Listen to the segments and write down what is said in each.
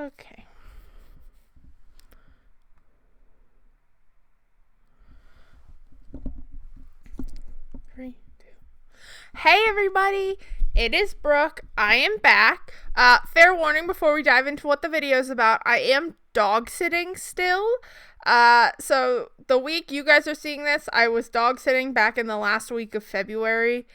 Okay. Three, two. Hey everybody, it is Brooke. I am back. Fair warning before we dive into what the video is about. I am dog sitting still. So the week you guys are seeing this, I was dog sitting back in the last week of February.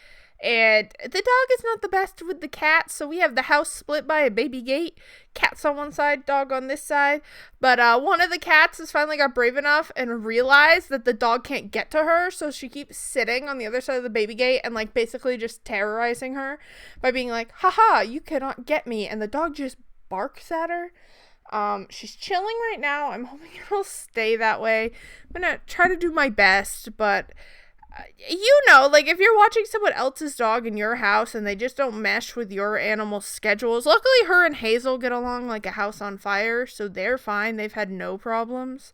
And the dog is not the best with the cat, so we have the house split by a baby gate. Cat's on one side, dog on this side. But one of the cats has finally got brave enough and realized that the dog can't get to her, so she keeps sitting on the other side of the baby gate and like basically just terrorizing her by being like, haha, you cannot get me. And the dog just barks at her. She's chilling right now. I'm hoping it'll stay that way. I'm gonna try to do my best, but like if you're watching someone else's dog in your house and they just don't mesh with your animal's schedules. Luckily, her and Hazel get along like a house on fire, so they're fine. They've had no problems.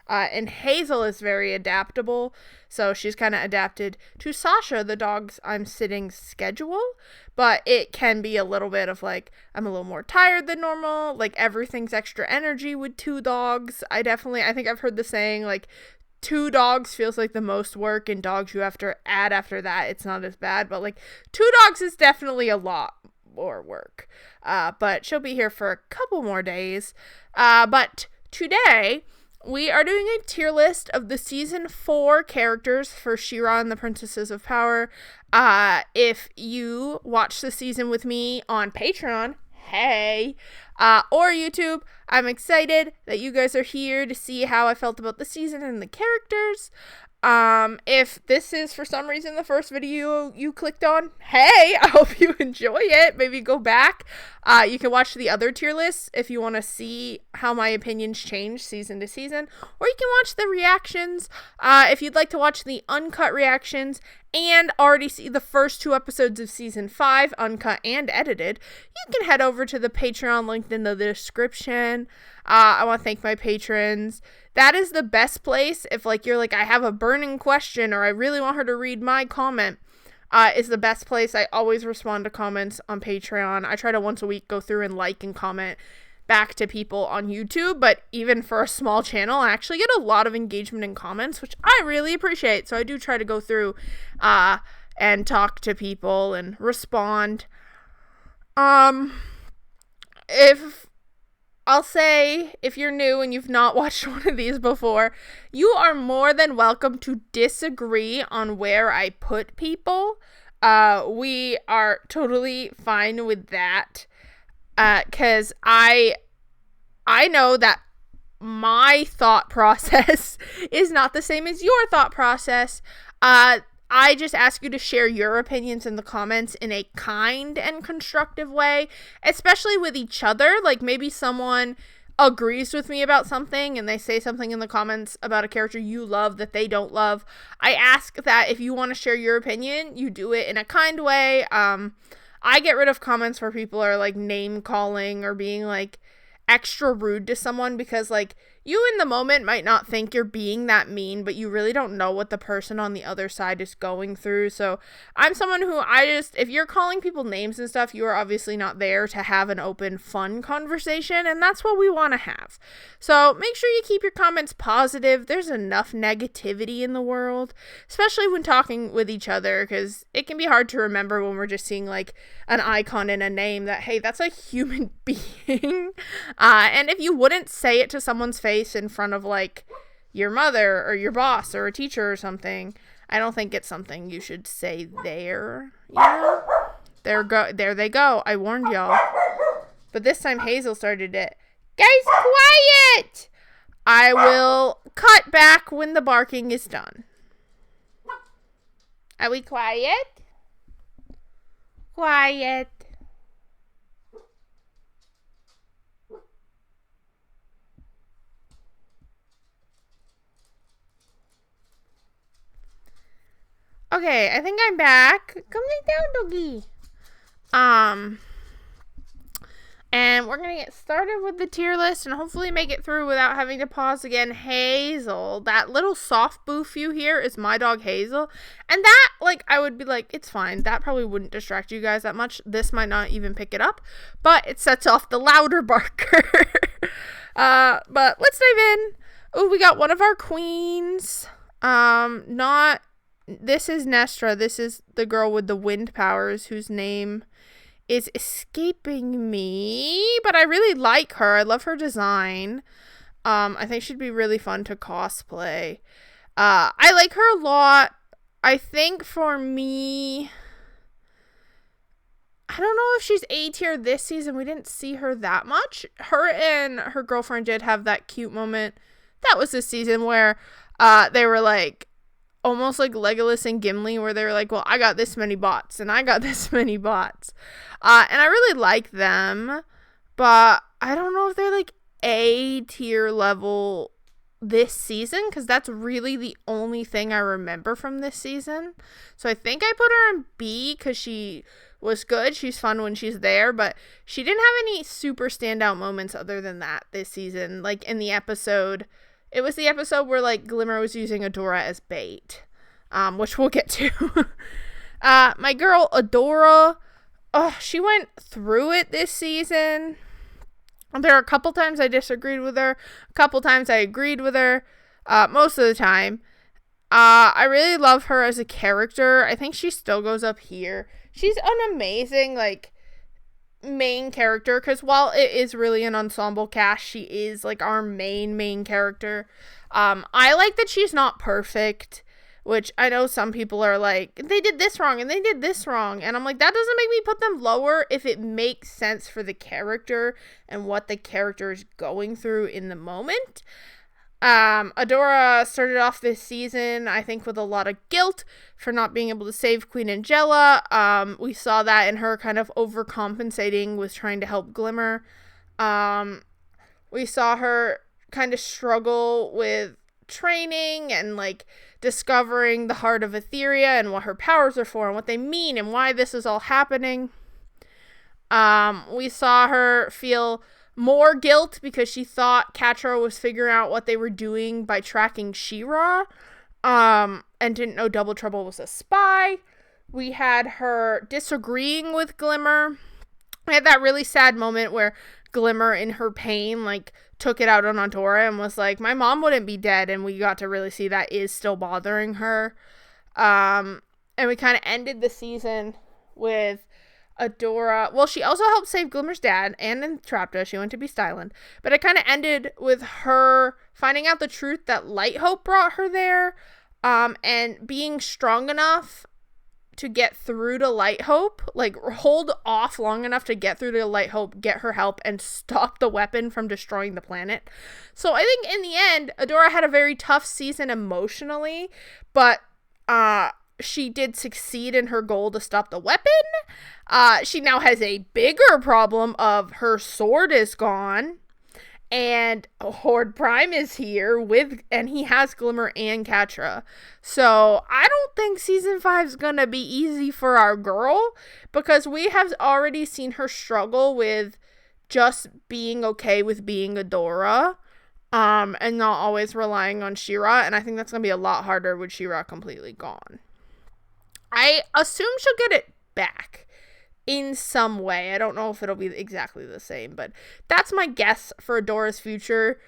And Hazel is very adaptable, so she's kind of adapted to Sasha, the dog's I'm sitting schedule. But it can be a little bit of like, I'm a little more tired than normal. Like everything's extra energy with two dogs. I think I've heard the saying like, 2 dogs feels like the most work, and dogs you have to add after that, it's not as bad. But like 2 dogs is definitely a lot more work. But she'll be here for a couple more days. But today we are doing a tier list of the season 4 characters for She-Ra and the Princesses of Power. If you watch the season with me on Patreon, hey, or YouTube, I'm excited that you guys are here to see how I felt about the season and the characters. If this is for some reason the first video you clicked on, hey, I hope you enjoy it. Maybe go back. You can watch the other tier lists if you want to see how my opinions change season to season, or you can watch the reactions if you'd like to watch the uncut reactions and already see the first 2 episodes of season 5 uncut and edited. You can head over to the Patreon linked in the description. I want to thank my patrons. That is the best place if like you're like, I have a burning question or I really want her to read my comment. Is the best place. I always respond to comments on Patreon. I try to once a week go through and like and comment back to people on YouTube, but even for a small channel, I actually get a lot of engagement and comments, which I really appreciate. So I do try to go through and talk to people and respond. If I'll say, if you're new and you've not watched one of these before, you are more than welcome to disagree on where I put people. We are totally fine with that. 'Cause I know that my thought process is not the same as your thought process. I just ask you to share your opinions in the comments in a kind and constructive way, especially with each other. Like maybe someone agrees with me about something and they say something in the comments about a character you love that they don't love. I ask that if you want to share your opinion, you do it in a kind way. I get rid of comments where people are like name calling or being like extra rude to someone because like you in the moment might not think you're being that mean, but you really don't know what the person on the other side is going through. So I'm someone who if you're calling people names and stuff, you are obviously not there to have an open, fun conversation, and that's what we want to have. So make sure you keep your comments positive. There's enough negativity in the world, especially when talking with each other, because it can be hard to remember when we're just seeing like an icon and a name that, hey, that's a human being. And if you wouldn't say it to someone's face in front of like your mother or your boss or a teacher or something, I don't think it's something you should say there. You know? There they go. I warned y'all. But this time Hazel started it. Guys, quiet! I will cut back when the barking is done. Are we quiet? Quiet. Okay, I think I'm back. Come lay down, doggy. And we're going to get started with the tier list and hopefully make it through without having to pause again. Hazel. That little soft boof you hear is my dog Hazel. And that, like, I would be like, it's fine. That probably wouldn't distract you guys that much. This might not even pick it up. But it sets off the louder barker. But let's dive in. Oh, we got one of our queens. This is Nestra. This is the girl with the wind powers whose name is escaping me, but I really like her. I love her design. I think she'd be really fun to cosplay. I like her a lot. I think for me, I don't know if she's A tier this season. We didn't see her that much. Her and her girlfriend did have that cute moment. That was this season where they were like, almost like Legolas and Gimli, where they were like, well, I got this many bots and I got this many bots. And I really like them, but I don't know if they're like A tier level this season, because that's really the only thing I remember from this season. So I think I put her in B because she was good. She's fun when she's there, but she didn't have any super standout moments other than that this season. Like in the episode, it was the episode where, like, Glimmer was using Adora as bait, which we'll get to. My girl, Adora, she went through it this season. There are a couple times I disagreed with her. A couple times I agreed with her. Most of the time. I really love her as a character. I think she still goes up here. She's an amazing, like, main character, because while it is really an ensemble cast, she is like our main character. I like that she's not perfect, which I know some people are like, they did this wrong and they did this wrong, and I'm like, that doesn't make me put them lower if it makes sense for the character and what the character is going through in the moment. Adora started off this season, I think, with a lot of guilt for not being able to save Queen Angela. We saw that in her kind of overcompensating with trying to help Glimmer. We saw her kind of struggle with training and, like, discovering the heart of Etheria and what her powers are for and what they mean and why this is all happening. We saw her feel more guilt because she thought Catra was figuring out what they were doing by tracking She-Ra, and didn't know Double Trouble was a spy. We had her disagreeing with Glimmer. We had that really sad moment where Glimmer, in her pain, like, took it out on Adora and was like, my mom wouldn't be dead, and we got to really see that is still bothering her. And we kind of ended the season with Adora. Well, she also helped save Glimmer's dad and entrapped us. She went to Beast Island. But it kind of ended with her finding out the truth that Light Hope brought her there, and being strong enough to get through to Light Hope, like, hold off long enough to get through to Light Hope, get her help, and stop the weapon from destroying the planet. So I think in the end, Adora had a very tough season emotionally, but she did succeed in her goal to stop the weapon. She now has a bigger problem of her sword is gone, and Horde Prime is here and he has Glimmer and Catra. So I don't think season 5 is gonna be easy for our girl, because we have already seen her struggle with just being okay with being Adora, and not always relying on She-Ra, and I think that's gonna be a lot harder with She-Ra completely gone. I assume she'll get it back in some way. I don't know if it'll be exactly the same, but that's my guess for Adora's future,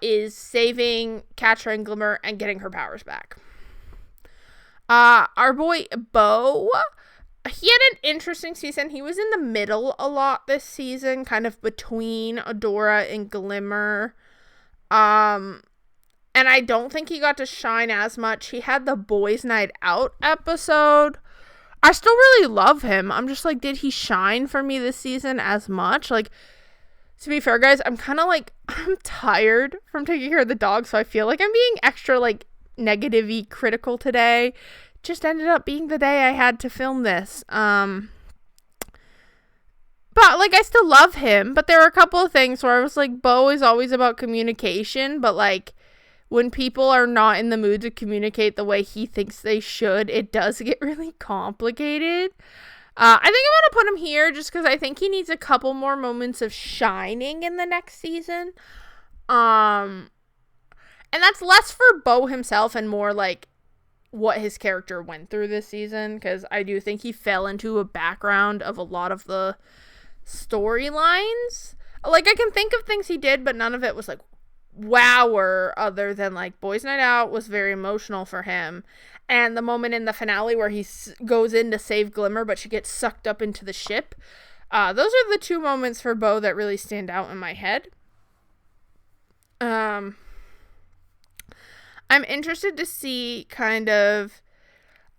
is saving Catra and Glimmer and getting her powers back. Our boy Bo, he had an interesting season. He was in the middle a lot this season, kind of between Adora and Glimmer. And I don't think he got to shine as much. He had the Boys Night Out episode. I still really love him. I'm just like, did he shine for me this season as much? Like, to be fair, guys, I'm kind of like, I'm tired from taking care of the dog, so I feel like I'm being extra, like, negative-y critical today. Just ended up being the day I had to film this. But, like, I still love him. But there are a couple of things where I was like, Bo is always about communication, but, like, when people are not in the mood to communicate the way he thinks they should, it does get really complicated. I think I'm gonna put him here just because I think he needs a couple more moments of shining in the next season. And that's less for Bo himself and more like what his character went through this season, because I do think he fell into a background of a lot of the storylines. Like, I can think of things he did, but none of it was like wower, other than like Boys Night Out was very emotional for him, and the moment in the finale where he goes in to save Glimmer but she gets sucked up into the ship. Those are the two moments for Bo that really stand out in my head. I'm interested to see kind of,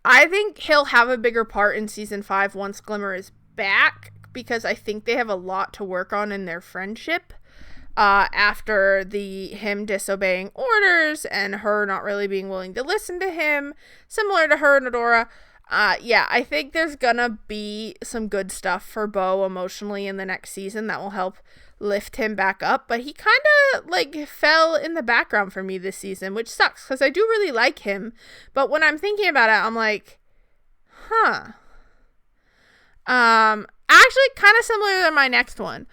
I think he'll have a bigger part in season 5 once Glimmer is back, because I think they have a lot to work on in their friendship. After him disobeying orders and her not really being willing to listen to him, similar to her and Adora. I think there's gonna be some good stuff for Bo emotionally in the next season that will help lift him back up, but he kind of like fell in the background for me this season, which sucks because I do really like him, but when I'm thinking about it, I'm like, actually kind of similar to my next one.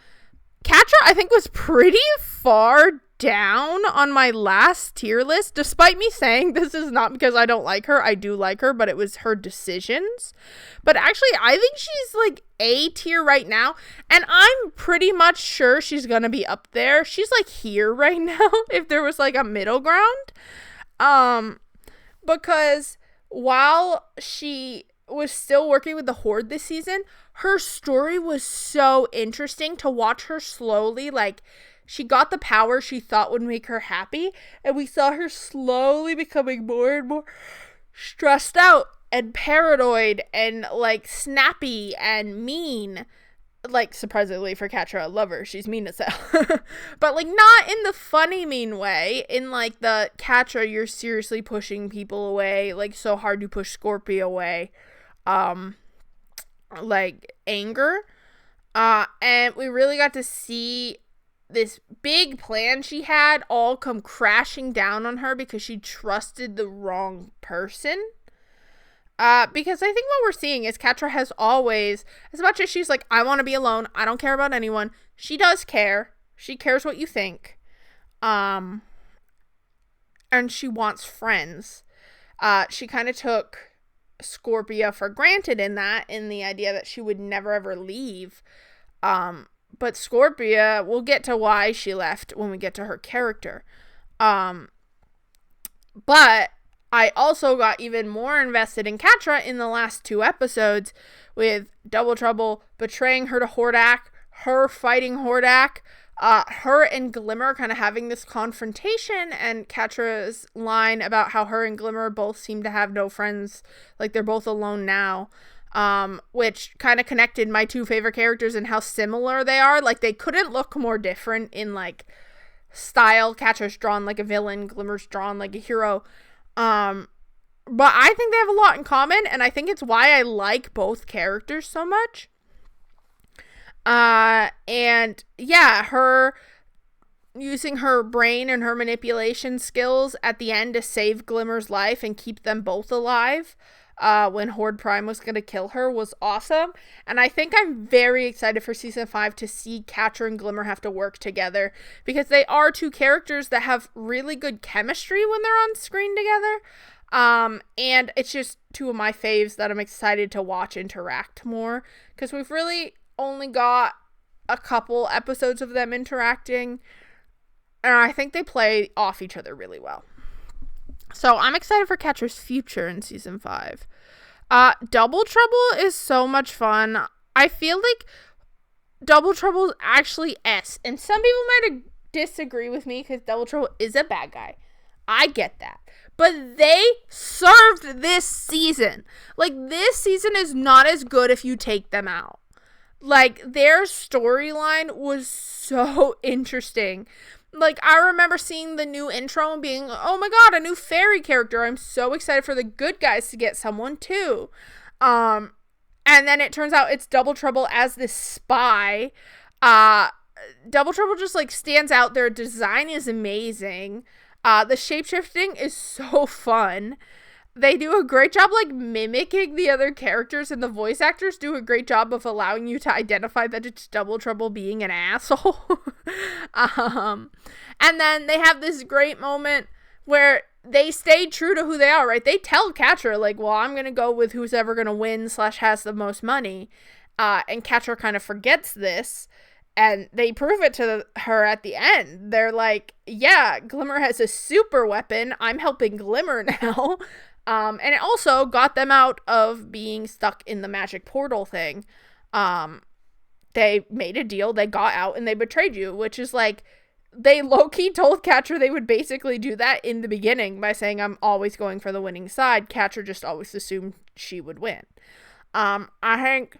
Catra, I think, was pretty far down on my last tier list, despite me saying this is not because I don't like her. I do like her, but it was her decisions. But actually, I think she's like A tier right now, and I'm pretty much sure she's gonna be up there. She's like here right now, if there was like a middle ground. Because while she was still working with the Horde this season, her story was so interesting to watch her slowly, like, she got the power she thought would make her happy, and we saw her slowly becoming more and more stressed out and paranoid and, like, snappy and mean. Like, surprisingly for Catra, I love her. She's mean as hell. But, like, not in the funny mean way. In, like, the Catra, you're seriously pushing people away. Like, so hard you push Scorpia away. Like, anger. And we really got to see this big plan she had all come crashing down on her because she trusted the wrong person. Because I think what we're seeing is Catra has always, as much as she's like, I want to be alone, I don't care about anyone, she does care. She cares what you think. And she wants friends. She kind of took Scorpia for granted in the idea that she would never ever leave. But Scorpia, we'll get to why she left when we get to her character. But I also got even more invested in Catra in the last 2 episodes, with Double Trouble betraying her to Hordak, her fighting Hordak, her and Glimmer kind of having this confrontation, and Catra's line about how her and Glimmer both seem to have no friends, like they're both alone now, which kind of connected my 2 favorite characters and how similar they are. Like, they couldn't look more different in, like, style. Catra's drawn like a villain, Glimmer's drawn like a hero. But I think they have a lot in common, and I think it's why I like both characters so much. And yeah, her using her brain and her manipulation skills at the end to save Glimmer's life and keep them both alive, when Horde Prime was going to kill her, was awesome. And I think I'm very excited for season 5 to see Catra and Glimmer have to work together, because they are 2 characters that have really good chemistry when they're on screen together. And it's just 2 of my faves that I'm excited to watch interact more, because we've really only got a couple episodes of them interacting, and I think they play off each other really well. So I'm excited for Catra's future in season 5. Double Trouble is so much fun. I feel like Double Trouble is actually S, and some people might disagree with me because Double Trouble is a bad guy. I get that. But they served this season. Like, this season is not as good if you take them out. Like, their storyline was so interesting. Like, I remember seeing the new intro and being, oh my god, a new fairy character. I'm so excited for the good guys to get someone too. And then it turns out it's Double Trouble as this spy. Double Trouble just, like, stands out. Their design is amazing. The shapeshifting is so fun. they do a great job, like, mimicking the other characters, and the voice actors do a great job of allowing you to identify that it's Double Trouble being an asshole. And then they have this great moment where they stay true to who they are, right? They tell Catra, like, well, I'm going to go with who's ever going to win / has the most money. And Catra kind of forgets this, and they prove it to her at the end. They're like, yeah, Glimmer has a super weapon. I'm helping Glimmer now. And it also got them out of being stuck in the magic portal thing. They made a deal, they got out, and they betrayed you, which is like, they low-key told Catra they would basically do that in the beginning by saying, I'm always going for the winning side. Catra just always assumed she would win. I think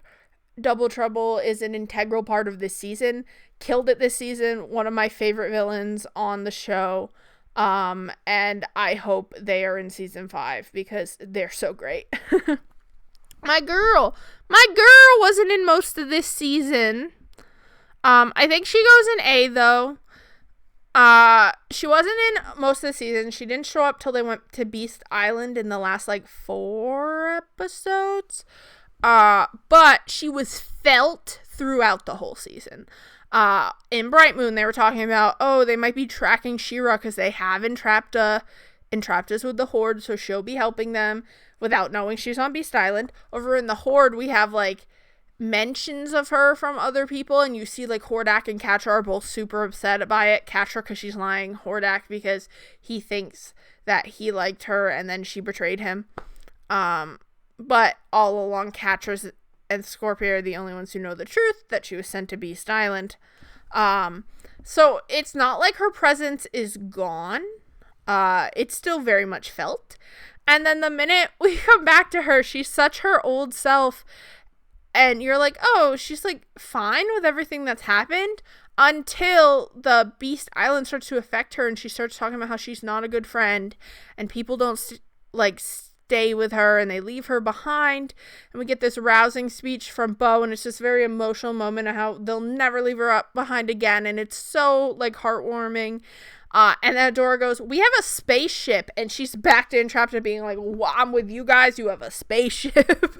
Double Trouble is an integral part of this season. Killed it this season. One of my favorite villains on the show. And I hope they are in season 5 because they're so great. My girl wasn't in most of this season. I think she goes in A though. She wasn't in most of the season. She didn't show up till they went to Beast Island in the last, like, 4 episodes. But she was felt throughout the whole season. In Bright Moon, they were talking about, oh, they might be tracking She-Ra because they have entrapped us with the Horde, so she'll be helping them without knowing she's on Beast Island. Over in the Horde, we have, like, mentions of her from other people, and you see, like, Hordak and Catra are both super upset by it. Catra because she's lying, Hordak because he thinks that he liked her and then she betrayed him. But all along, Catra and Scorpia are the only ones who know the truth, that she was sent to Beast Island. So it's not like her presence is gone. It's still very much felt. And then the minute we come back to her, she's such her old self. And you're like, oh, she's, like, fine with everything that's happened, until the Beast Island starts to affect her and she starts talking about how she's not a good friend and people don't, stay with her and they leave her behind. And we get this rousing speech from Bow, and it's this very emotional moment of how they'll never leave her up behind again. And it's so, like, heartwarming. And then Adora goes, we have a spaceship, and she's back to Entrapped and being like, well, I'm with you guys, you have a spaceship.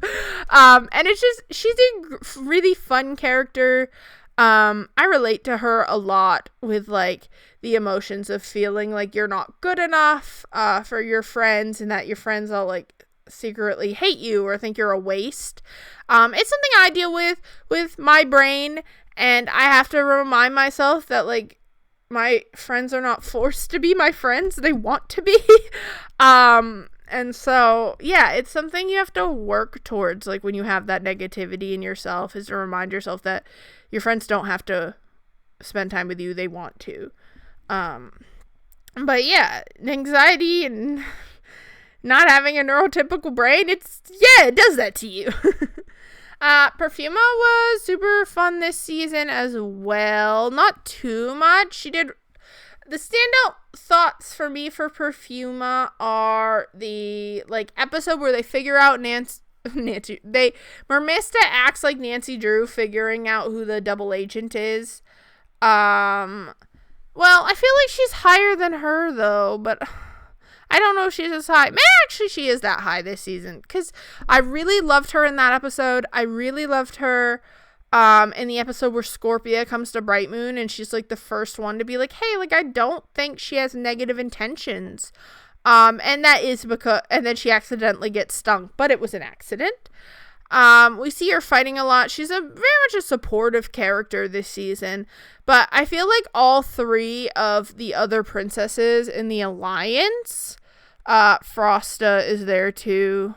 And it's just, she's a really fun character. I relate to her a lot with, like, the emotions of feeling like you're not good enough, for your friends, and that your friends all, like, secretly hate you or think you're a waste. It's something I deal with my brain, and I have to remind myself that, like, my friends are not forced to be my friends. They want to be. And so, yeah, it's something you have to work towards, like, when you have that negativity in yourself, is to remind yourself that your friends don't have to spend time with you. They want to. But yeah, anxiety and not having a neurotypical brain, it does that to you. Perfuma was super fun this season as well. Not too much. She did. The standout thoughts for me for Perfuma are the, like, episode where they figure out Mermista acts like Nancy Drew figuring out who the double agent is. Well, I feel like she's higher than her though, but I don't know if she's as high. Maybe actually she is that high this season, because I really loved her in that episode. I really loved her in the episode where Scorpia comes to Bright Moon, and she's, like, the first one to be like, hey, like, I don't think she has negative intentions. And that is because, and then she accidentally gets stung, but it was an accident. We see her fighting a lot. She's very much a supportive character this season, but I feel like all 3 of the other princesses in the Alliance, Frosta is there too.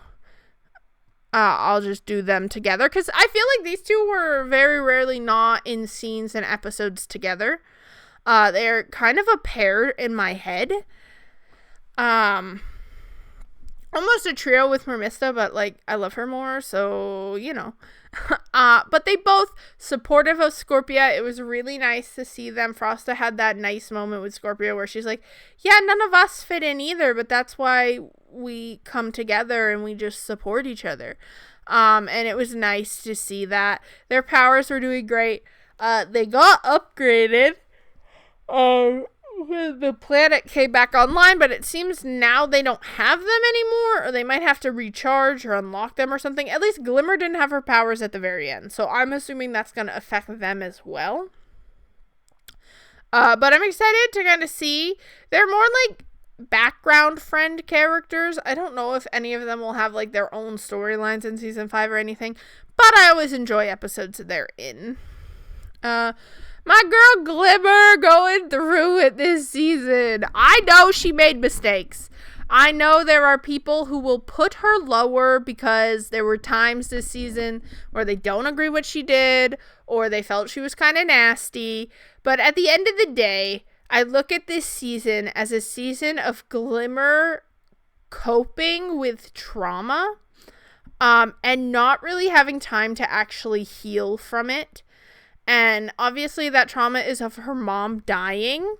I'll just do them together, because I feel like these 2 were very rarely not in scenes and episodes together. They're kind of a pair in my head. Almost a trio with Mermista, but, like, I love her more, so, you know. But they both supportive of Scorpia. It was really nice to see them. Frosta had that nice moment with Scorpia where she's like, yeah, none of us fit in either, but that's why we come together and we just support each other. And it was nice to see that. Their powers were doing great. They got upgraded. the planet came back online, but it seems now they don't have them anymore, or they might have to recharge or unlock them or something. At least Glimmer didn't have her powers at the very end, so I'm assuming that's going to affect them as well. But I'm excited to kind of see. They're more like background friend characters. I don't know if any of them will have like their own storylines in season 5 or anything, but I always enjoy episodes they're in. My girl Glimmer going through it this season. I know she made mistakes. I know there are people who will put her lower because there were times this season where they don't agree what she did or they felt she was kind of nasty. But at the end of the day, I look at this season as a season of Glimmer coping with trauma, and not really having time to actually heal from it. And obviously that trauma is of her mom dying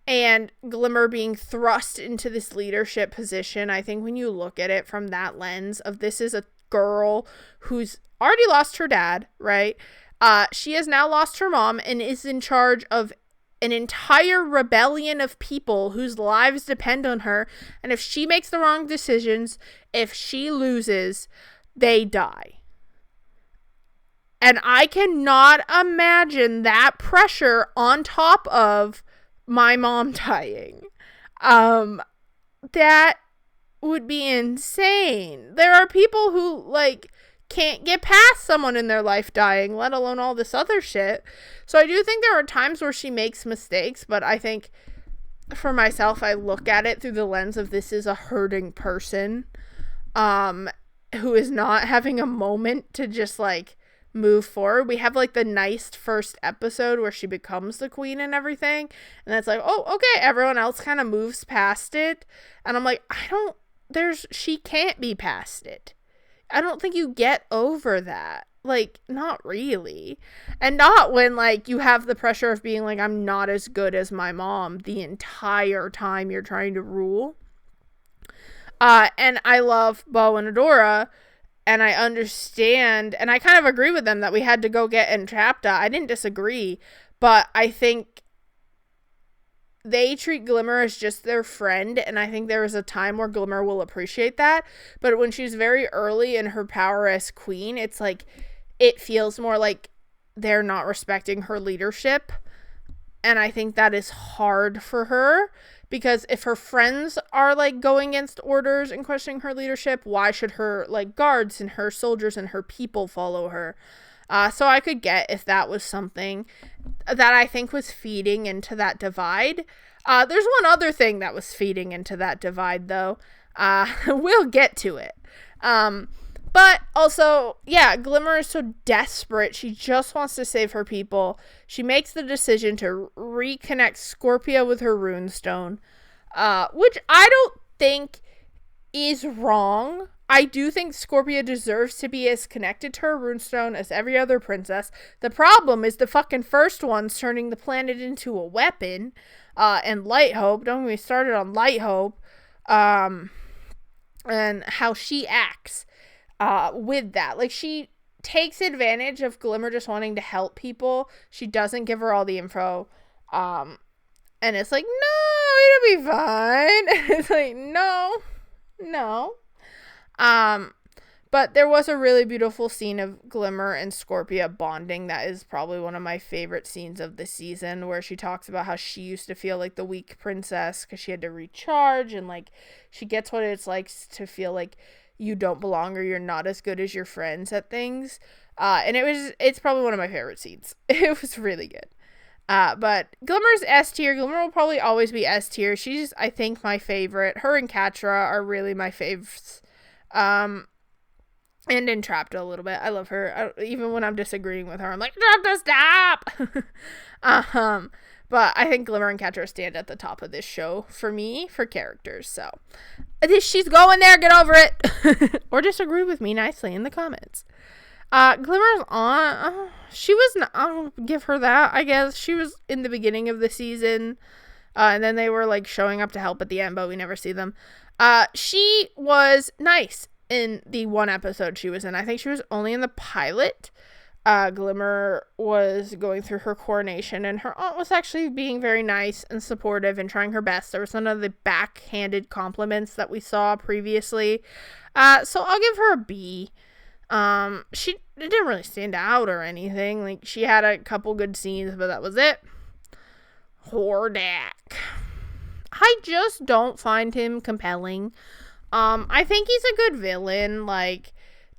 and Glimmer being thrust into this leadership position. I think when you look at it from that lens of this is a girl who's already lost her dad, right? She has now lost her mom and is in charge of an entire rebellion of people whose lives depend on her. And if she makes the wrong decisions, if she loses, they die. And I cannot imagine that pressure on top of my mom dying. That would be insane. There are people who, like, can't get past someone in their life dying, let alone all this other shit. So I do think there are times where she makes mistakes, but I think for myself, I look at it through the lens of this is a hurting person, who is not having a moment to just, like, move forward. We have like the nice first episode where she becomes the queen and everything, and that's like, oh, okay, everyone else kind of moves past it, and I'm like, she can't be past it. I don't think you get over that, like, not really. And not when like you have the pressure of being like, I'm not as good as my mom the entire time you're trying to rule. And I love Bo and Adora. And I understand, and I kind of agree with them that we had to go get Entrapta. I didn't disagree, but I think they treat Glimmer as just their friend, and I think there is a time where Glimmer will appreciate that. But when she's very early in her power as queen, it's like, it feels more like they're not respecting her leadership. And I think that is hard for her, because if her friends are like going against orders and questioning her leadership, why should her like guards and her soldiers and her people follow her? So I could get if that was something that I think was feeding into that divide. There's one other thing that was feeding into that divide, though. We'll get to it. But also, yeah, Glimmer is so desperate. She just wants to save her people. She makes the decision to reconnect Scorpia with her runestone, which I don't think is wrong. I do think Scorpia deserves to be as connected to her runestone as every other princess. The problem is the fucking first one's turning the planet into a weapon, and Light Hope. Don't get me started on Light Hope, and how she acts. With that, like, she takes advantage of Glimmer just wanting to help people. She doesn't give her all the info, and it's like, no, it'll be fine. It's like, no. But there was a really beautiful scene of Glimmer and Scorpia bonding. That is probably one of my favorite scenes of the season, where she talks about how she used to feel like the weak princess because she had to recharge, and like she gets what it's like to feel like you don't belong or you're not as good as your friends at things. And it's probably one of my favorite scenes. It was really good. But Glimmer's S tier. Glimmer will probably always be S tier. She's, I think, my favorite. Her and Catra are really my favorites. And Entrapta a little bit. I love her. Even when I'm disagreeing with her, I'm like, Entrapta, stop! But I think Glimmer and Catra stand at the top of this show for me, for characters. So, she's going there. Get over it. Or disagree with me nicely in the comments. Glimmer's on. She was. I'll give her that. I guess she was in the beginning of the season, and then they were like showing up to help at the end, but we never see them. She was nice in the one episode she was in. I think she was only in the pilot. Glimmer was going through her coronation, and her aunt was actually being very nice and supportive and trying her best. There was none of the backhanded compliments that we saw previously. So I'll give her a B. She didn't really stand out or anything. Like, she had a couple good scenes, but that was it. Hordak. I just don't find him compelling. I think he's a good villain, like,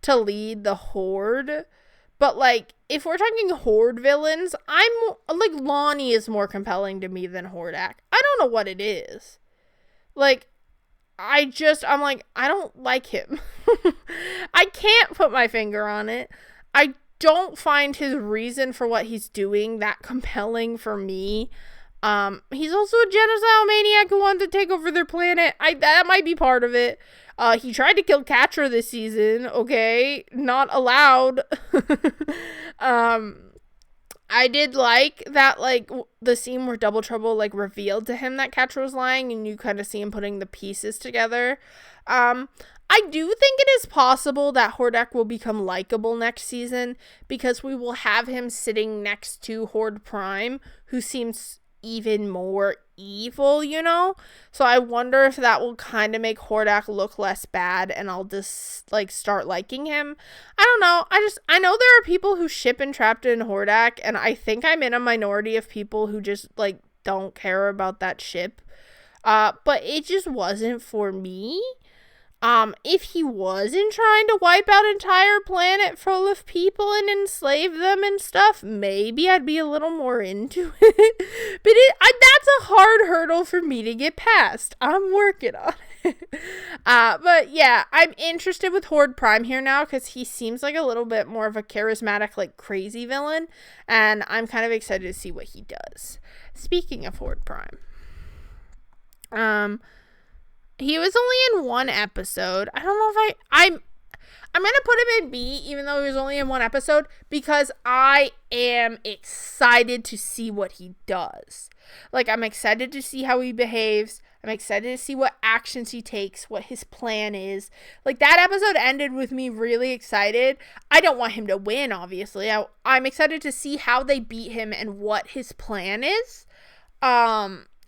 to lead the Horde. But, like, if we're talking Horde villains, Lonnie is more compelling to me than Hordak. I don't know what it is. Like, I don't like him. I can't put my finger on it. I don't find his reason for what he's doing that compelling for me. He's also a genocidal maniac who wanted to take over their planet. That might be part of it. He tried to kill Catra this season, okay? Not allowed. I did like that, like, the scene where Double Trouble, like, revealed to him that Catra was lying, and you kind of see him putting the pieces together. I do think it is possible that Hordak will become likable next season, because we will have him sitting next to Horde Prime, who seems even more evil, you know? So I wonder if that will kind of make Hordak look less bad, and I'll just, like, start liking him. I don't know. I know there are people who ship Entrapta and Hordak, and I think I'm in a minority of people who just, like, don't care about that ship. But it just wasn't for me. If he wasn't trying to wipe out an entire planet full of people and enslave them and stuff, maybe I'd be a little more into it. But that's a hard hurdle for me to get past. I'm working on it. But yeah, I'm interested with Horde Prime here now, because he seems like a little bit more of a charismatic, like, crazy villain, and I'm kind of excited to see what he does. Speaking of Horde Prime, he was only in one episode. I don't know if I'm going to put him in B, even though he was only in one episode, because I am excited to see what he does. Like, I'm excited to see how he behaves. I'm excited to see what actions he takes, what his plan is. Like, that episode ended with me really excited. I don't want him to win, obviously. I'm excited to see how they beat him and what his plan is.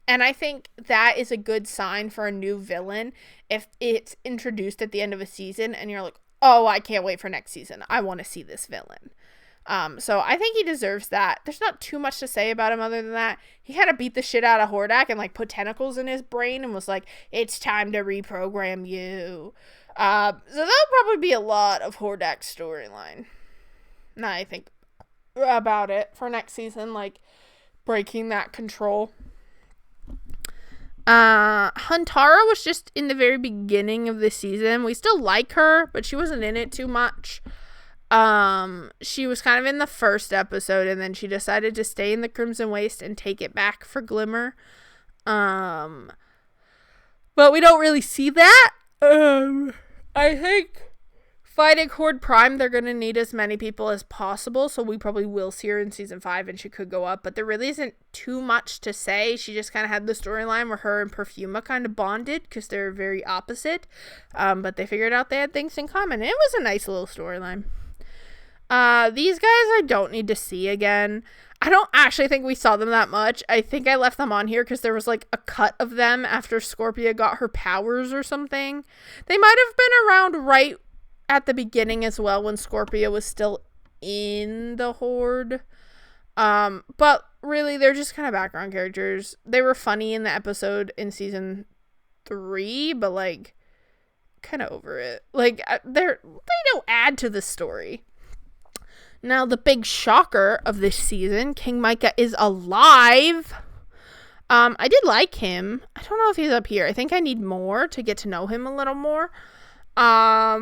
And I think that is a good sign for a new villain if it's introduced at the end of a season and you're like, oh, I can't wait for next season. I want to see this villain. So I think he deserves that. There's not too much to say about him other than that. He had to beat the shit out of Hordak and, like, put tentacles in his brain and was like, it's time to reprogram you. So that'll probably be a lot of Hordak's storyline. Now I think about it for next season, like, breaking that control. Huntara was just in the very beginning of the season. We still like her, but she wasn't in it too much. She was kind of in the first episode, and then she decided to stay in the Crimson Waste and take it back for Glimmer. But we don't really see that. I think fighting Horde Prime, they're going to need as many people as possible, so we probably will see her in season 5 and she could go up, but there really isn't too much to say. She just kind of had the storyline where her and Perfuma kind of bonded because they're very opposite, but they figured out they had things in common, and it was a nice little storyline. These guys I don't need to see again. I don't actually think we saw them that much. I think I left them on here because there was, like, a cut of them after Scorpia got her powers or something. They might have been around right at the beginning as well, when Scorpia was still in the Horde. But really, they're just kind of background characters. They were funny in the episode in season 3, but, like, kind of over it. Like, they don't add to the story. Now, the big shocker of this season, King Micah is alive. I did like him. I don't know if he's up here. I think I need more to get to know him a little more. How?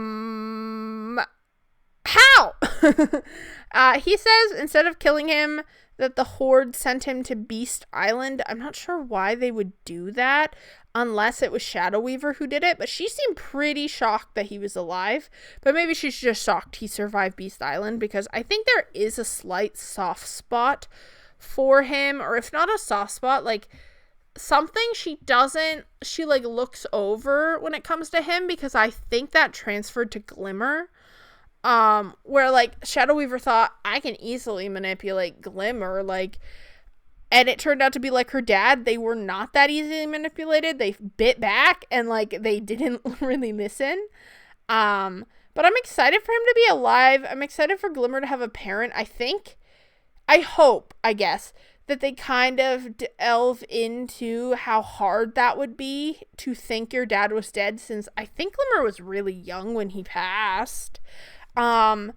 He says instead of killing him that the Horde sent him to Beast Island. I'm not sure why they would do that unless it was Shadow Weaver who did it, but she seemed pretty shocked that he was alive. But maybe she's just shocked he survived Beast Island, because I think there is a slight soft spot for him, or if not a soft spot, like something she like looks over when it comes to him, because I think that transferred to Glimmer. Where like Shadow Weaver thought, I can easily manipulate Glimmer, like, and it turned out to be like her dad. They were not that easily manipulated. They bit back and like they didn't really listen. But I'm excited for him to be alive. I'm excited for Glimmer to have a parent. I hope, I guess, that they kind of delve into how hard that would be to think your dad was dead, since I think Glimmer was really young when he passed. And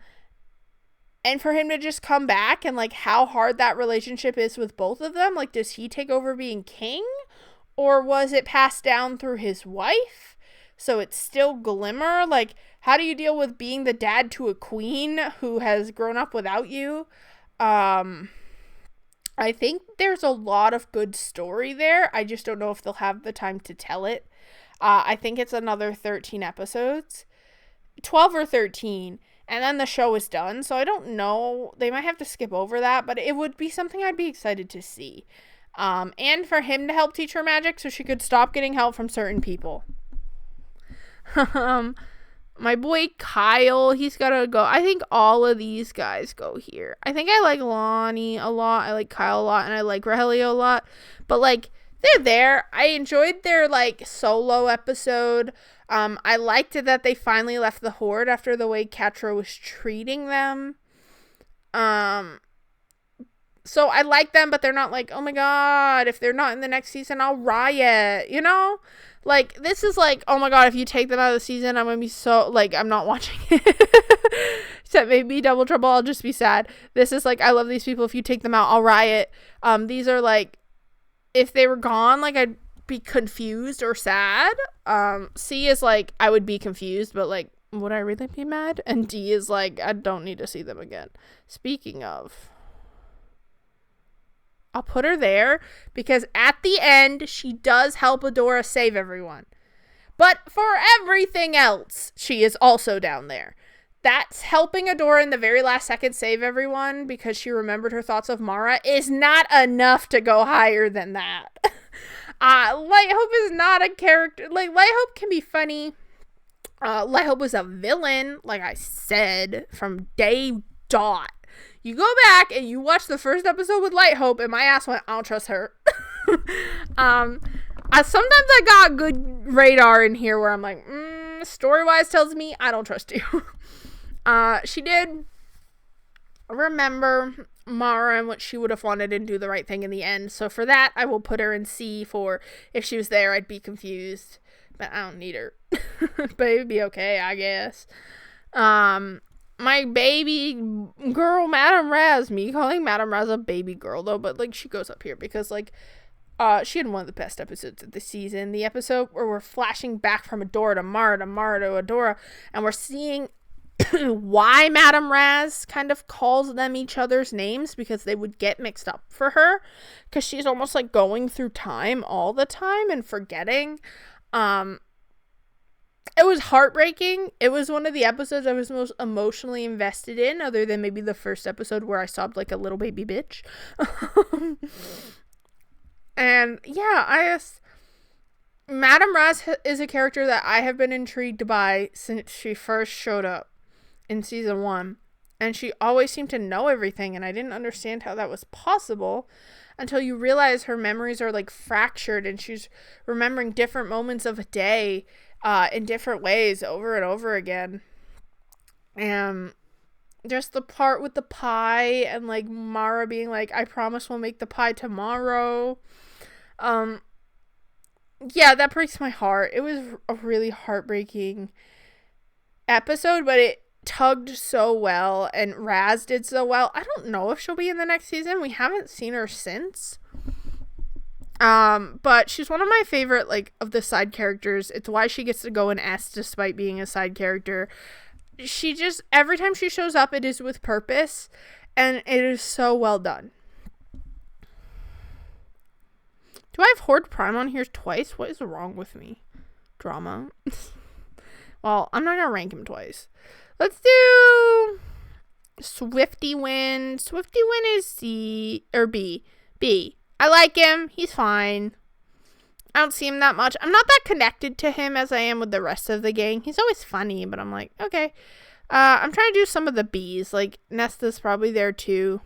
for him to just come back and like how hard that relationship is with both of them. Like, does he take over being king? Or was it passed down through his wife? So it's still Glimmer. Like, how do you deal with being the dad to a queen who has grown up without you? I think there's a lot of good story there. I just don't know if they'll have the time to tell it. I think it's another 13 episodes. 12 or 13. And then the show is done. So I don't know. They might have to skip over that. But it would be something I'd be excited to see. And for him to help teach her magic so she could stop getting help from certain people. My boy Kyle, he's gotta go. I think all of these guys go here. I think I like Lonnie a lot. I like Kyle a lot. And I like Rogelio a lot. But, like, they're there. I enjoyed their, like, solo episode. I liked it that they finally left the Horde after the way Catra was treating them. So I like them, but they're not like, oh my god, if they're not in the next season, I'll riot, you know? Like, this is like, oh my god, if you take them out of the season, I'm gonna be so, like, I'm not watching it. Except maybe Double Trouble, I'll just be sad. This is like, I love these people, if you take them out, I'll riot. These are like, if they were gone, like, I'd be confused or sad. C is like, I would be confused, but like, would I really be mad? And D is like, I don't need to see them again. Speaking of, I'll put her there because at the end, she does help Adora save everyone. But for everything else, she is also down there. That's helping Adora in the very last second save everyone because she remembered her thoughts of Mara is not enough to go higher than that. Light Hope is not a character. Like, Light Hope can be funny. Light Hope was a villain, like I said, from day dot. You go back and you watch the first episode with Light Hope, and my ass went, I don't trust her. Sometimes I got good radar in here where I'm like, story-wise tells me I don't trust you. She did remember Mara and what she would have wanted and do the right thing in the end. So for that, I will put her in C for if she was there, I'd be confused. But I don't need her. But it would be okay, I guess. My baby girl, Madame Raz, me calling Madame Raz a baby girl, though, but, like, she goes up here because, like, she had one of the best episodes of the season. The episode where we're flashing back from Adora to Mara to Mara to Adora, and we're seeing why Madame Raz kind of calls them each other's names, because they would get mixed up for her, because she's almost, like, going through time all the time and forgetting. It was heartbreaking. It was one of the episodes I was most emotionally invested in, other than maybe the first episode where I sobbed like a little baby bitch. And yeah, Madame Raz is a character that I have been intrigued by since she first showed up in season 1. And she always seemed to know everything, and I didn't understand how that was possible until you realize her memories are like fractured and she's remembering different moments of a day in different ways over and over again. And just the part with the pie and like Mara being like, I promise we'll make the pie tomorrow. Yeah, that breaks my heart. It was a really heartbreaking episode, but it tugged so well and Raz did so well. I don't know if she'll be in the next season. We haven't seen her since. But she's one of my favorite, like, of the side characters. It's why she gets to go in S despite being a side character. She just, every time she shows up, it is with purpose, and it is so well done. Do I have Horde Prime on here twice? What is wrong with me? Drama. Well, I'm not gonna rank him twice. Let's do Swifty Win. Swifty Win is C, or B. B. I like him. He's fine. I don't see him that much. I'm not that connected to him as I am with the rest of the gang. He's always funny, but I'm like, okay. I'm trying to do some of the B's. Like, Nesta's probably there too.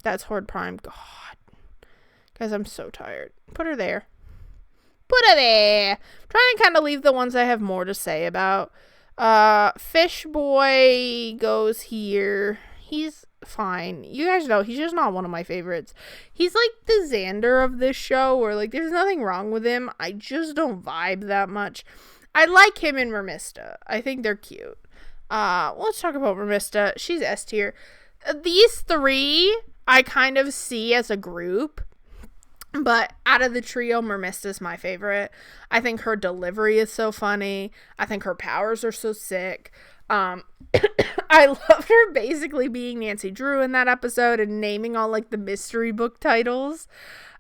That's Horde Prime. God. Guys, I'm so tired. Put her there. Put her there. I'm trying to kind of leave the ones I have more to say about. Fish Boy goes here. He's fine. You guys know he's just not one of my favorites. He's like the Xander of this show, where like there's nothing wrong with him. I just don't vibe that much. I like him and Mermista. I think they're cute. Let's talk about Mermista. She's S tier. These three I kind of see as a group. But out of the trio, Mermista's my favorite. I think her delivery is so funny. I think her powers are so sick. I loved her basically being Nancy Drew in that episode and naming all like the mystery book titles.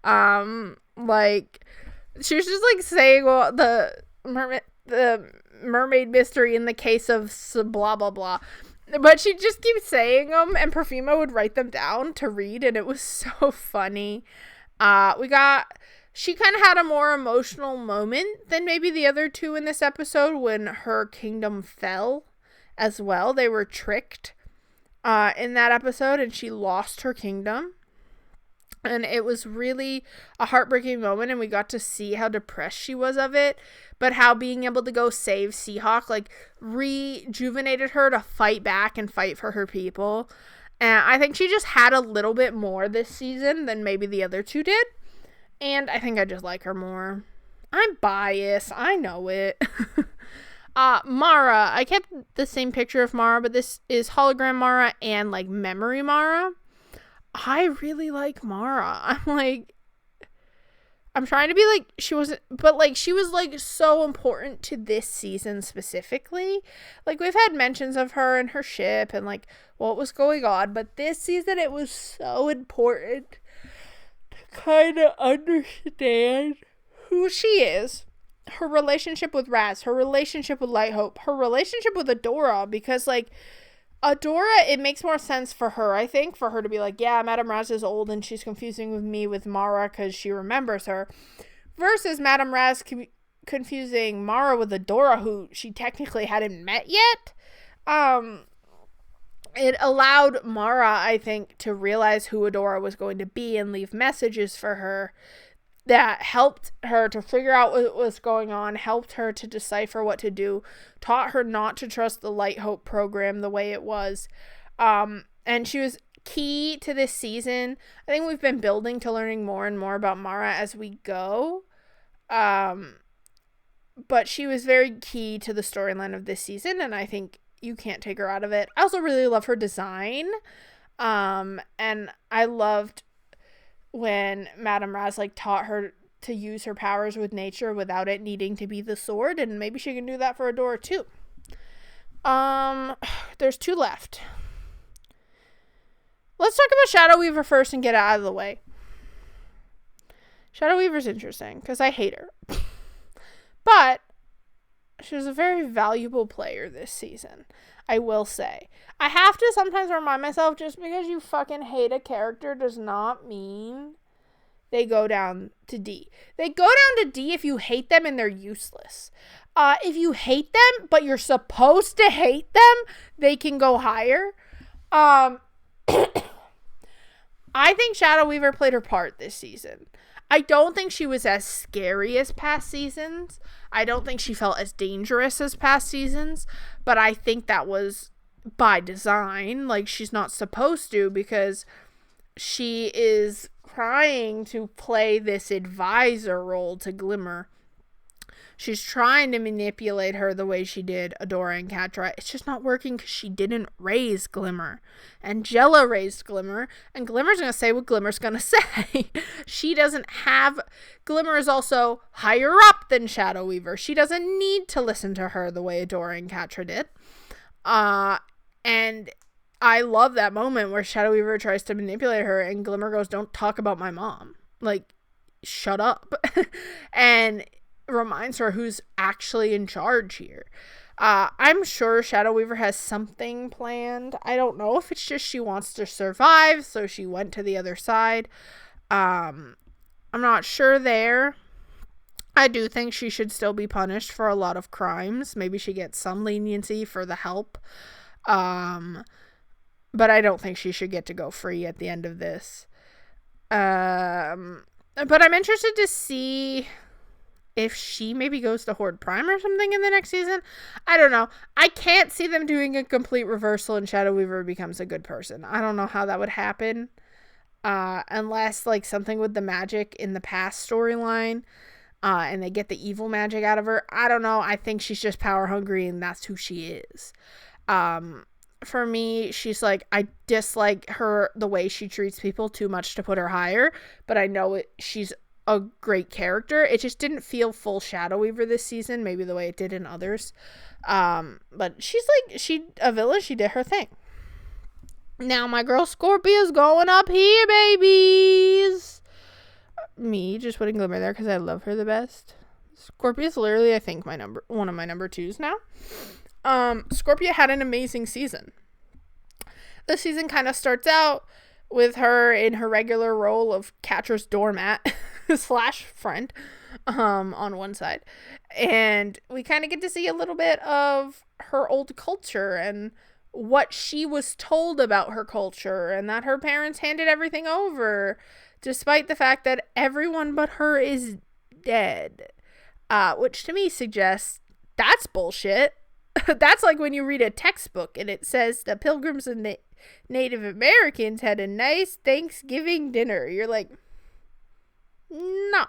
Like she was just like saying, well, the mermaid mystery in the case of blah blah blah. But she just keeps saying them, and Perfuma would write them down to read, and it was so funny. She kind of had a more emotional moment than maybe the other two in this episode when her kingdom fell as well. They were tricked in that episode, and she lost her kingdom. And it was really a heartbreaking moment, and we got to see how depressed she was of it, but how being able to go save Seahawk, like, rejuvenated her to fight back and fight for her people. And I think she just had a little bit more this season than maybe the other two did. And I think I just like her more. I'm biased. I know it. Mara. I kept the same picture of Mara, but this is hologram Mara and, like, memory Mara. I really like Mara. I'm trying to be like, she wasn't, but like, she was like so important to this season specifically. Like, we've had mentions of her and her ship and like what was going on, but this season it was so important to kind of understand who she is, her relationship with Raz, her relationship with Light-Hope, her relationship with Adora, because like, Adora, it makes more sense for her, I think, for her to be like, yeah, Madame Raz is old and she's confusing me with Mara because she remembers her, versus Madame Raz confusing Mara with Adora, who she technically hadn't met yet. It allowed Mara, I think, to realize who Adora was going to be and leave messages for her that helped her to figure out what was going on, helped her to decipher what to do, taught her not to trust the Light-Hope program the way it was. And she was key to this season. I think we've been building to learning more and more about Mara as we go. But she was very key to the storyline of this season, and I think you can't take her out of it. I also really love her design. And I loved when Madame Raz like taught her to use her powers with nature without it needing to be the sword, and maybe she can do that for Adora too. There's two left. Let's talk about Shadow Weaver first and get it out of the way. Shadow Weaver's interesting because I hate her. But she was a very valuable player this season, I will say. I have to sometimes remind myself, just because you fucking hate a character does not mean they go down to D. They go down to D if you hate them and they're useless. If you hate them, but you're supposed to hate them, they can go higher. I think Shadow Weaver played her part this season. I don't think she was as scary as past seasons. I don't think she felt as dangerous as past seasons. But I think that was by design. Like, she's not supposed to, because she is trying to play this advisor role to Glimmer. She's trying to manipulate her the way she did Adora and Catra. It's just not working because she didn't raise Glimmer. Angela raised Glimmer, and Glimmer's going to say what Glimmer's going to say. She doesn't have... Glimmer is also higher up than Shadow Weaver. She doesn't need to listen to her the way Adora and Catra did. And I love that moment where Shadow Weaver tries to manipulate her, and Glimmer goes, "Don't talk about my mom. Like, shut up." And reminds her who's actually in charge here. I'm sure Shadow Weaver has something planned. I don't know if it's just she wants to survive, so she went to the other side. I'm not sure there. I do think she should still be punished for a lot of crimes. Maybe she gets some leniency for the help. But I don't think she should get to go free at the end of this. But I'm interested to see if she maybe goes to Horde Prime or something in the next season. I don't know. I can't see them doing a complete reversal and Shadow Weaver becomes a good person. I don't know how that would happen. Unless, like, something with the magic in the past storyline, and they get the evil magic out of her. I don't know. I think she's just power hungry and that's who she is. For me, she's like, I dislike her, the way she treats people too much to put her higher, but I know she's a great character. It just didn't feel full Shadow Weaver this season, maybe the way it did in others. But she's like, a villain, she did her thing. Now my girl Scorpia's going up here, babies. Me just putting Glimmer there because I love her the best. Scorpia's literally, I think, one of my number 2s now. Scorpia had an amazing season. The season kind of starts out with her in her regular role of Catra's doormat / friend, on one side. And we kind of get to see a little bit of her old culture and what she was told about her culture, and that her parents handed everything over, despite the fact that everyone but her is dead. Which to me suggests that's bullshit. That's like when you read a textbook and it says the Pilgrims and Native Americans had a nice Thanksgiving dinner. You're like, no.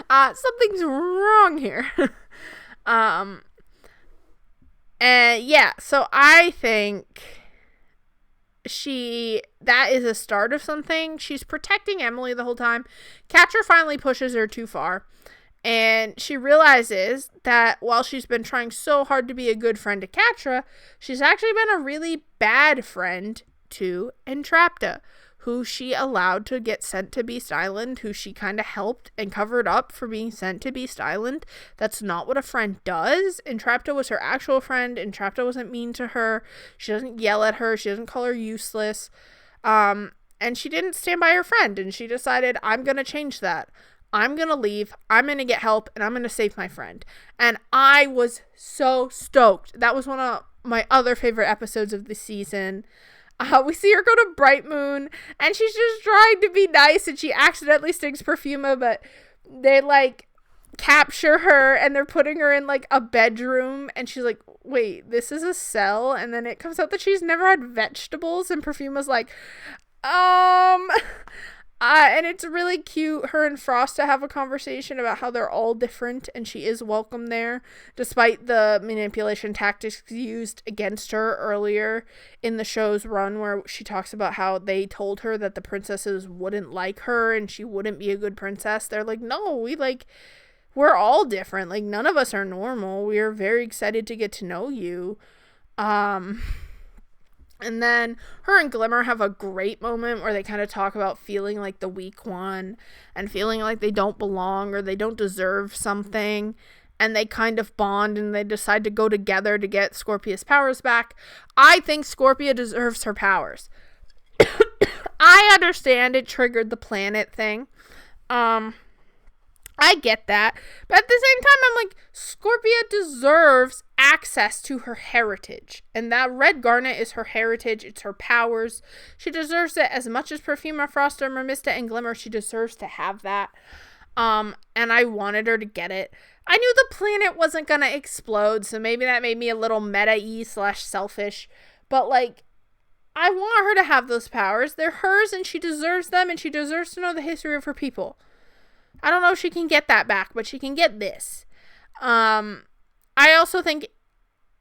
Something's wrong here. And yeah, so I think that is a start of something. She's protecting Emily the whole time. Catra finally pushes her too far. And she realizes that while she's been trying so hard to be a good friend to Catra, she's actually been a really bad friend to Entrapta, who she allowed to get sent to Beast Island, who she kind of helped and covered up for being sent to Beast Island. That's not what a friend does. Entrapta was her actual friend. Entrapta wasn't mean to her. She doesn't yell at her. She doesn't call her useless. And she didn't stand by her friend, and she decided, I'm going to change that. I'm going to leave, I'm going to get help, and I'm going to save my friend. And I was so stoked. That was one of my other favorite episodes of the season. We see her go to Bright Moon, and she's just trying to be nice, and she accidentally stings Perfuma, but they, like, capture her, and they're putting her in, like, a bedroom, and she's like, wait, this is a cell? And then it comes out that she's never had vegetables, and Perfuma's like, and it's really cute, her and Frost to have a conversation about how they're all different and she is welcome there, despite the manipulation tactics used against her earlier in the show's run, where she talks about how they told her that the princesses wouldn't like her and she wouldn't be a good princess. They're like, no, we're all different. Like, none of us are normal. We're very excited to get to know you. And then her and Glimmer have a great moment where they kind of talk about feeling like the weak one and feeling like they don't belong or they don't deserve something. And they kind of bond and they decide to go together to get Scorpia's powers back. I think Scorpia deserves her powers. I understand it triggered the planet thing. I get that. But at the same time, I'm like, Scorpia deserves access to her heritage. And that red garnet is her heritage. It's her powers. She deserves it as much as Perfuma, Frost, Mermista, and Glimmer. She deserves to have that. And I wanted her to get it. I knew the planet wasn't going to explode, so maybe that made me a little meta-y / selfish. But, like, I want her to have those powers. They're hers, and she deserves them, and she deserves to know the history of her people. I don't know if she can get that back, but she can get this. I also think,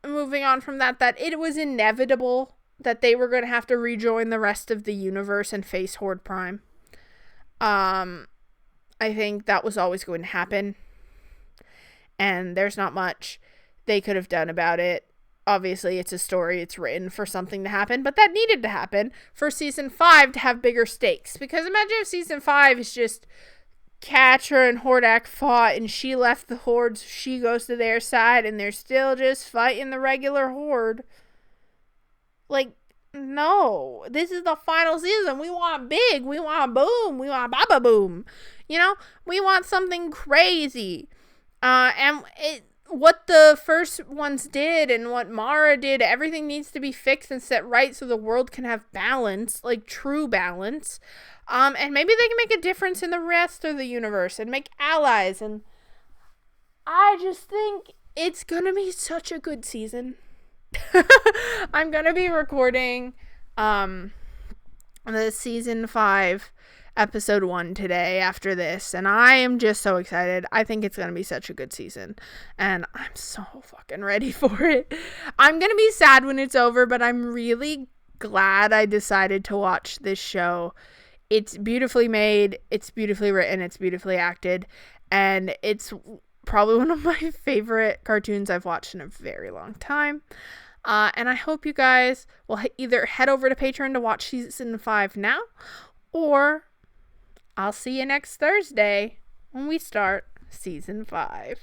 moving on from that it was inevitable that they were going to have to rejoin the rest of the universe and face Horde Prime. I think that was always going to happen. And there's not much they could have done about it. Obviously, it's a story. It's written for something to happen. But that needed to happen for Season 5 to have bigger stakes. Because imagine if Season 5 is just Catra and Hordak fought and she left the Horde, so she goes to their side and they're still just fighting the regular Horde. Like, no. This is the final season. We want big. We want boom. We want baba boom. We want something crazy. What the first ones did and what Mara did, everything needs to be fixed and set right so the world can have balance, like true balance. And maybe they can make a difference in the rest of the universe and make allies. And I just think it's going to be such a good season. I'm going to be recording the season 5 episode 1 today after this, and I am just so excited. I think it's gonna be such a good season, and I'm so fucking ready for it. I'm gonna be sad when it's over, but I'm really glad I decided to watch this show. It's beautifully made, it's beautifully written, it's beautifully acted, and it's probably one of my favorite cartoons I've watched in a very long time. And I hope you guys will either head over to Patreon to watch season 5 now, or I'll see you next Thursday when we start season 5.